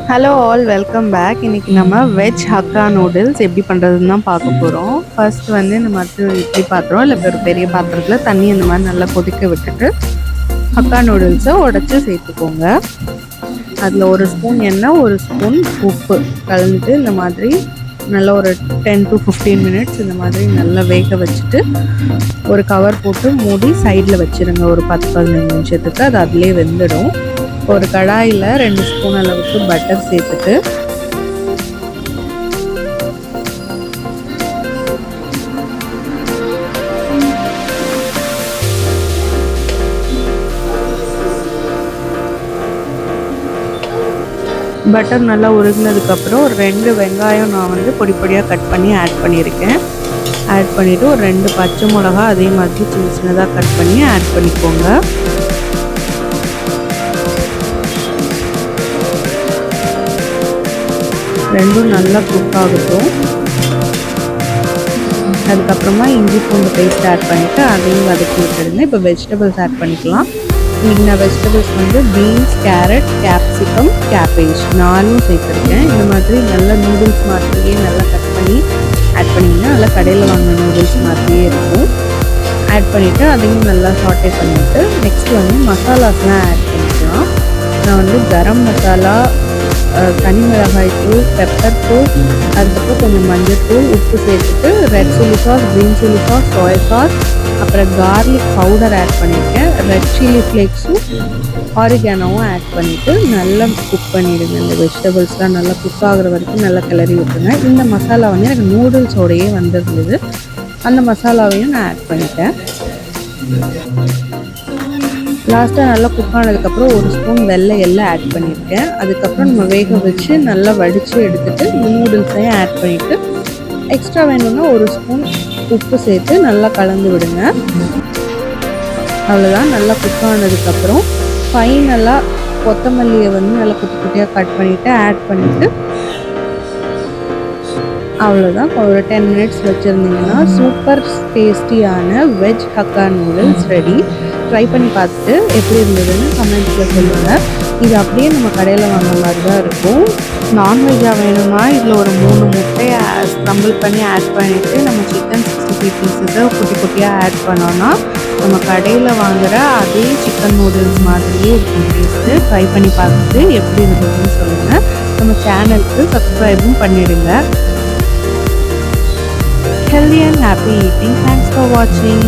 Hello all, welcome back. இன்றைக்கி நம்ம veg hakka noodles எப்படி பண்ணுறதுன்னு தான் பார்க்க போகிறோம். ஃபர்ஸ்ட் வந்து இந்த மாதிரி ஒரு இட்லி பாத்திரம் இல்லை ஒரு பெரிய பாத்திரத்தில் தண்ணி இந்த மாதிரி நல்லா கொதிக்க விட்டுட்டு ஹக்கா நூடுல்ஸை உடச்சி சேர்த்துக்கோங்க. அதில் ஒரு ஸ்பூன் எண்ணெய், ஒரு ஸ்பூன் உப்பு கலந்துட்டு இந்த மாதிரி நல்லா ஒரு 10 to 15 மினிட்ஸ் இந்த மாதிரி நல்லா வேக வச்சுட்டு ஒரு கவர் போட்டு மூடி சைடில் வச்சுருங்க. ஒரு 10-15 நிமிஷத்துக்கு அது அதிலே வெந்துடும். ஒரு கடாயில் 2 ஸ்பூன் அளவுக்கு பட்டர் சேர்த்துட்டு பட்டர் நல்லா உருகினதுக்கப்புறம் ஒரு 2 வெங்காயம் நான் வந்து பொடி பொடியாக கட் பண்ணி ஆட் பண்ணியிருக்கேன். ஆட் பண்ணிவிட்டு ஒரு 2 பச்சை மிளகா அதே மாதிரி சின்ன சின்னதாக கட் பண்ணி ஆட் பண்ணிக்கோங்க. ரெண்டும் நல்லா குக் ஆகட்டும். அதுக்கப்புறமா இஞ்சி பூண்டு பேஸ்ட் ஆட் பண்ணிவிட்டு அதையும் வதக்கி விட்டுடுங்க. இப்போ வெஜிடபிள்ஸ் ஆட் பண்ணிக்கலாம். இன்றைக்கி நான் வெஜிடபிள்ஸ் வந்து பீன்ஸ், கேரட், கேப்சிகம், கேபேஜ் 4ம் சேர்த்துருக்கேன். இந்த மாதிரி நல்லா நூடுல்ஸ் மாதிரியே நல்லா கட் பண்ணி ஆட் பண்ணிங்கன்னா நல்லா கடையில் வாங்கின நூடுல்ஸ் மாதிரியே இருக்கும். ஆட் பண்ணிவிட்டு அதையும் நல்லா சாட்டே பண்ணிவிட்டு நெக்ஸ்ட்டு வந்து மசாலாஸ்லாம் ஆட் பண்ணிக்கலாம். நான் வந்து கரம் மசாலா, தனி மிளகாய் தூள், பெப்பர் தூள், அதுக்கப்புறம் கொஞ்சம் மஞ்சள் தூள், உப்பு சேர்த்துட்டு red chilli sauce, green chilli sauce, soya sauce, அப்புறம் கார்லிக் பவுடர் ஆட் பண்ணியிருக்கேன். ரெட் சில்லி ஃப்ளேக்ஸும் ஆரிகானோவும் ஆட் பண்ணிவிட்டு நல்லா குக் பண்ணிவிடுங்க. இந்த வெஜிடபிள்ஸ்லாம் நல்லா குக் ஆகிற வரைக்கும் நல்லா கிளறி விட்டுருங்க. இந்த மசாலா வந்து எனக்கு நூடுல்ஸோடையே வந்திருந்தது. அந்த மசாலாவையும் நான் ஆட் பண்ணிட்டேன். லாஸ்ட்டாக நல்லா குக் ஆனதுக்கப்புறம் ஒரு ஸ்பூன் வெள்ளை எல்லாம் ஆட் பண்ணியிருக்கேன். அதுக்கப்புறம் நம்ம வேக வச்சு நல்லா வடித்து எடுத்துகிட்டு நூடுல்ஸையும் ஆட் பண்ணிவிட்டு எக்ஸ்ட்ரா வேணும்னா ஒரு ஸ்பூன் உப்பு சேர்த்து நல்லா கலந்து விடுங்க. அவ்வளோதான். நல்லா குக் ஆனதுக்கப்புறம் ஃபைனலாக கொத்தமல்லியை வந்து நல்லா குட்டி குட்டியாக கட் பண்ணிவிட்டு ஆட் பண்ணிவிட்டு அவ்வளோதான். ஒரு 10 மினிட்ஸ் வச்சுருந்தீங்கன்னா சூப்பர் டேஸ்டியான veg hakka noodles ready. Try பண்ணி பார்த்துட்டு எப்படி இருந்ததுன்னு கமெண்ட்ஸில் சொல்லுங்கள். இது அப்படியே நம்ம கடையில் வாங்குற மாதிரி தான் இருக்கும். நான்வெஜ்ஜாக வேணும்னா இதில் ஒரு 3 முட்டையை ஸ்க்ரம்பிள் பண்ணி ஆட் பண்ணிவிட்டு நம்ம சிக்கன் 65 பீஸஸை குட்டி குட்டியாக ஆட் பண்ணோன்னா நம்ம கடையில் வாங்குகிற அதே சிக்கன் நூடுல்ஸ் மாதிரியே இருக்கும் டேஸ்ட்டு. ட்ரை பண்ணி பார்த்துட்டு எப்படி இருந்ததுன்னு சொல்லுங்கள். நம்ம சேனலுக்கு சப்ஸ்கிரைபும் பண்ணிவிடுங்க. Healthy and happy eating. Thanks for watching.